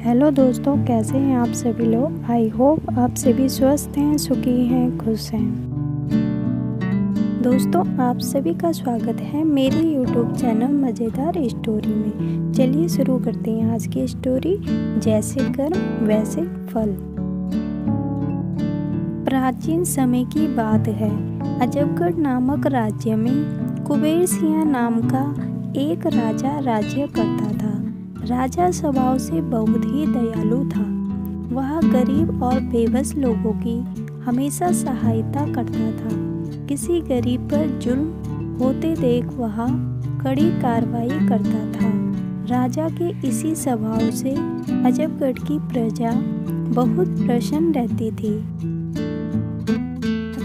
Hello दोस्तों, कैसे हैं आप सभी लोग। आई होप आप सभी स्वस्थ हैं, सुखी हैं, खुश हैं। दोस्तों, आप सभी का स्वागत है मेरे यूट्यूब चैनल मज़ेदार स्टोरी में। चलिए शुरू करते हैं आज की स्टोरी, जैसे कर्म वैसे फल। प्राचीन समय की बात है। अजबगढ़ नामक राज्य में कुबेर सिंह नाम का एक राजा राज्य करता था। राजा स्वभाव से बहुत ही दयालु था। वह गरीब और बेबस लोगों की हमेशा सहायता करता था। किसी गरीब पर जुल्म होते देख वह कड़ी कार्रवाई करता था। राजा के इसी स्वभाव से अजबगढ़ की प्रजा बहुत प्रसन्न रहती थी।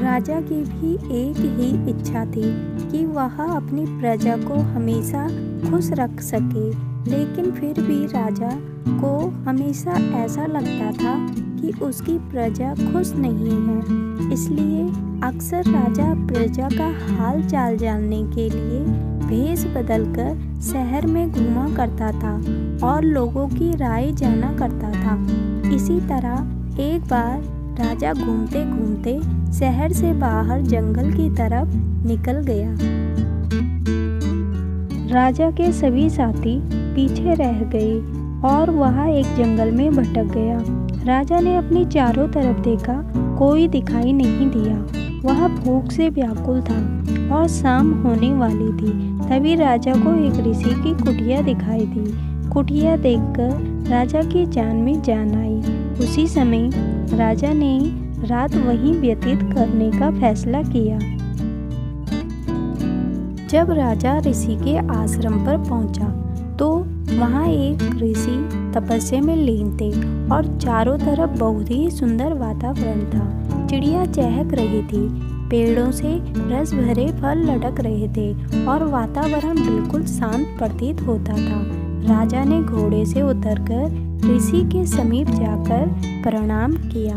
राजा की भी एक ही इच्छा थी कि वह अपनी प्रजा को हमेशा खुश रख सके, लेकिन फिर भी राजा को हमेशा ऐसा लगता था कि उसकी प्रजा खुश नहीं है। इसलिए अक्सर राजा प्रजा का हाल चाल जानने के लिए भेष बदलकर शहर में घूमा करता था और लोगों की राय जाना करता था। इसी तरह एक बार राजा घूमते घूमते शहर से बाहर जंगल की तरफ निकल गया। राजा के सभी साथी पीछे रह गए और वह एक जंगल में भटक गया। राजा ने अपनी चारों तरफ देखा, कोई दिखाई नहीं दिया। वह भूख से व्याकुल था और शाम होने वाली थी। तभी राजा को एक ऋषि की कुटिया दिखाई दी। कुटिया देखकर राजा की जान में जान आई। उसी समय राजा ने रात वहीं व्यतीत करने का फैसला किया। जब राजा ऋषि के आश्रम पर पहुंचा तो वहां एक ऋषि तपस्या में लीन थे और चारों तरफ बहुत ही सुंदर वातावरण था। चिड़िया चहक रही थी, पेड़ों से रस भरे फल लटक रहे थे और वातावरण बिल्कुल शांत प्रतीत होता था। राजा ने घोड़े से उतरकर ऋषि के समीप जाकर प्रणाम किया।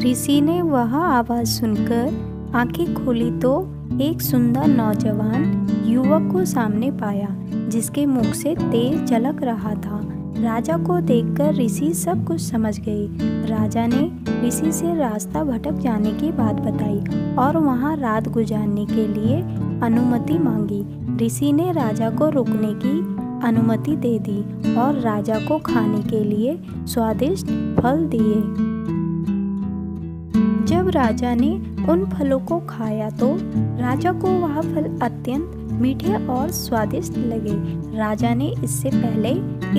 ऋषि ने वह आवाज सुनकर आंखें खोली तो एक सुंदर नौजवान युवक को सामने पाया, जिसके मुख से तेज झलक रहा था। राजा को देखकर ऋषि सब कुछ समझ गए। राजा ने ऋषि से रास्ता भटक जाने की बात बताई और वहां रात गुजारने के लिए अनुमति मांगी। ऋषि ने राजा को रुकने की अनुमति दे दी और राजा को खाने के लिए स्वादिष्ट फल दिए। जब राजा ने उन फलों को खाया तो राजा को वह फल अत्यंत मीठे और स्वादिष्ट लगे। राजा ने इससे पहले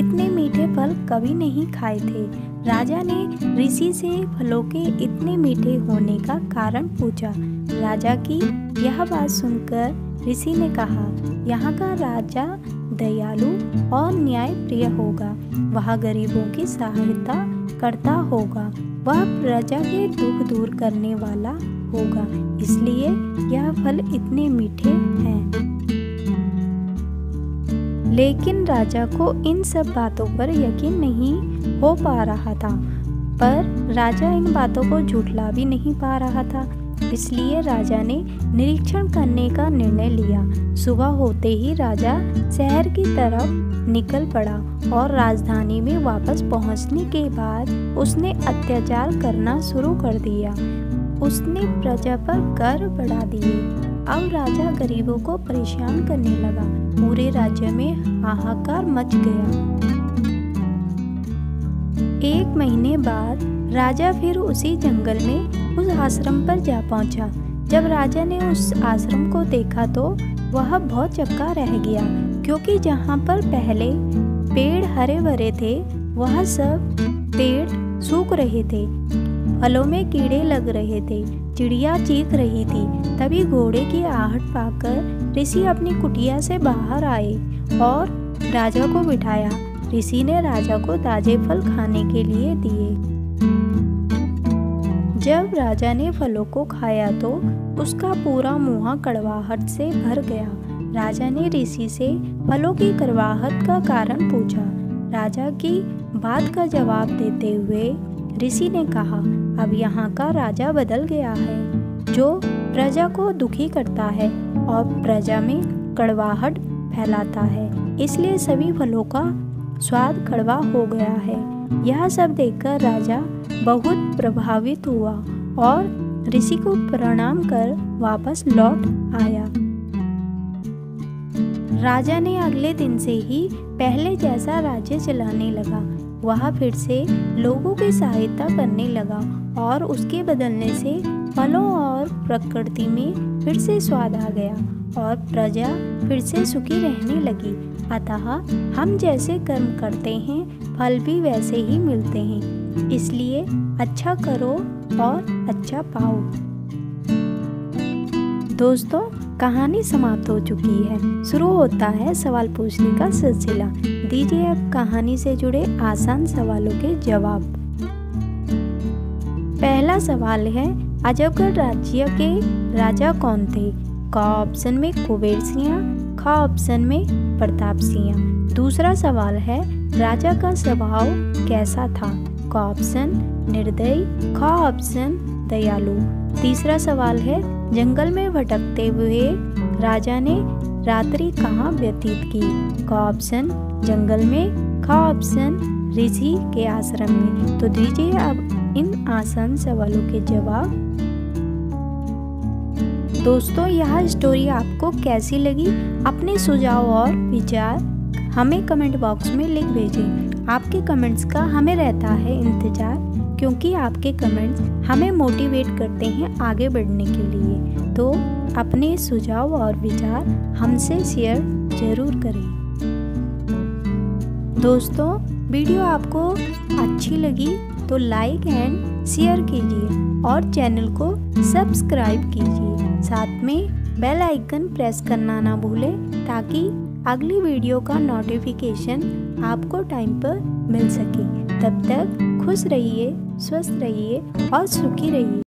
इतने मीठे फल कभी नहीं खाए थे। राजा ने ऋषि से फलों के इतने मीठे होने का कारण पूछा। राजा की यह बात सुनकर ऋषि ने कहा, यहाँ का राजा दयालु और न्यायप्रिय होगा। वह गरीबों की सहायता करता होगा। वह प्रजा के दुख दूर करने वाला होगा, इसलिए यह फल इतने मीठे हैं। लेकिन राजा को इन सब बातों पर यकीन नहीं हो पा रहा था, पर राजा इन बातों को झुठला भी नहीं पा रहा था। इसलिए राजा ने निरीक्षण करने का निर्णय लिया। सुबह होते ही राजा शहर की तरफ निकल पड़ा और राजधानी में वापस पहुंचने के बाद उसने अत्याचार करना शुरू कर दिया। उसने प्रजा पर कर बढ़ा दिए। अब राजा गरीबों को परेशान करने लगा। पूरे राज्य में हाहाकार मच गया। एक महीने बाद राजा फिर उसी जंगल में उस आश्रम पर जा पहुंचा। जब राजा ने उस आश्रम को देखा तो वह बहुत चक्का रह गया, क्योंकि जहाँ पर पहले पेड़ हरे भरे थे वह सब पेड़ सूख रहे थे। फलों में कीड़े लग रहे थे, चिड़िया चीख रही थी। तभी घोड़े की आहट पाकर ऋषि अपनी कुटिया से बाहर आए और राजा को बिठाया। ऋषि ने राजा को ताजे फल खाने के लिए दिए। जब राजा ने फलों को खाया तो उसका पूरा मुंह कड़वाहट से भर गया। राजा ने ऋषि से फलों की कड़वाहट का कारण पूछा। राजा की बात का जवाब देते हुए ऋषि ने कहा, अब यहाँ का राजा बदल गया है, जो प्रजा को दुखी करता है और प्रजा में कड़वाहट फैलाता है। इसलिए सभी फलों का स्वाद कड़वा हो गया है। यह सब देखकर राजा बहुत प्रभावित हुआ और ऋषि को प्रणाम कर वापस लौट आया। राजा ने अगले दिन से ही पहले जैसा राज्य चलाने लगा। वह फिर से लोगों की सहायता करने लगा और उसके बदलने से फलों और प्रकृति में फिर से स्वाद आ गया और प्रजा फिर से सुखी रहने लगी। अतः हम जैसे कर्म करते हैं फल भी वैसे ही मिलते हैं, इसलिए अच्छा करो और अच्छा पाओ। दोस्तों, कहानी समाप्त हो चुकी है। शुरू होता है सवाल पूछने का सिलसिला। दीजिए अब कहानी से जुड़े आसान सवालों के जवाब। पहला सवाल है, अजबगढ़ राज्य के राजा कौन थे? क ऑप्शन में कुबेर सिंह, ख ऑप्शन में प्रताप सिंह। दूसरा सवाल है, राजा का स्वभाव कैसा था? क ऑप्शन निर्दयी, ख ऑप्शन दयालु। तीसरा सवाल है, जंगल में भटकते हुए राजा ने रात्रि कहाँ व्यतीत की? क ऑप्शन जंगल में, ख ऑप्शन ऋषि के आश्रम में। तो दीजिए अब इन आसान सवालों के जवाब। दोस्तों, यह स्टोरी आपको कैसी लगी? अपने सुझाव और विचार हमें कमेंट बॉक्स में लिख भेजें। आपके कमेंट्स का हमें रहता है इंतजार, क्योंकि आपके कमेंट्स हमें मोटिवेट करते हैं आगे बढ़ने के लिए। तो अपने सुझाव और विचार हमसे शेयर जरूर करें। दोस्तों, वीडियो आपको अच्छी लगी तो लाइक एंड शेयर कीजिए और चैनल को सब्सक्राइब कीजिए। साथ में बेल आइकन प्रेस करना ना भूलें, ताकि अगली वीडियो का नोटिफिकेशन आपको टाइम पर मिल सके। तब तक खुश रहिए, स्वस्थ रहिए और सुखी रहिए।